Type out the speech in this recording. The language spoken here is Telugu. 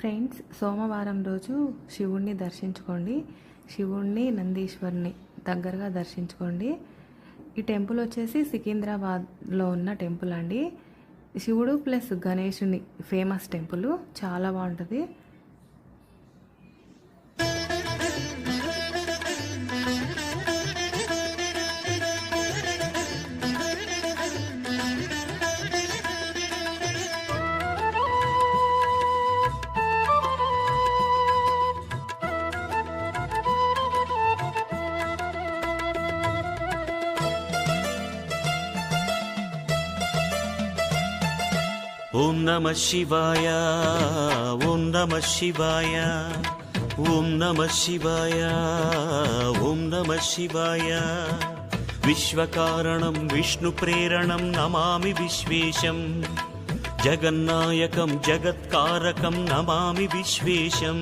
ఫ్రెండ్స్, సోమవారం రోజు శివుణ్ణి దర్శించుకోండి. శివుణ్ణి, నందీశ్వరుని దగ్గరగా దర్శించుకోండి. ఈ టెంపుల్ వచ్చేసి సికింద్రాబాద్లో ఉన్న టెంపుల్ అండి. శివుడు ప్లస్ గణేషుని ఫేమస్ టెంపుల్, చాలా బాగుంటుంది. ఓం నమః శివాయ, ఓం నమః శివాయ, ఓం నమః శివాయ, ఓం నమః శివాయ. విశ్వకారణం విష్ణు ప్రేరణం నమామి విశ్వేశం, జగన్నాయకం జగత్కారకం నమామి విశ్వేశం.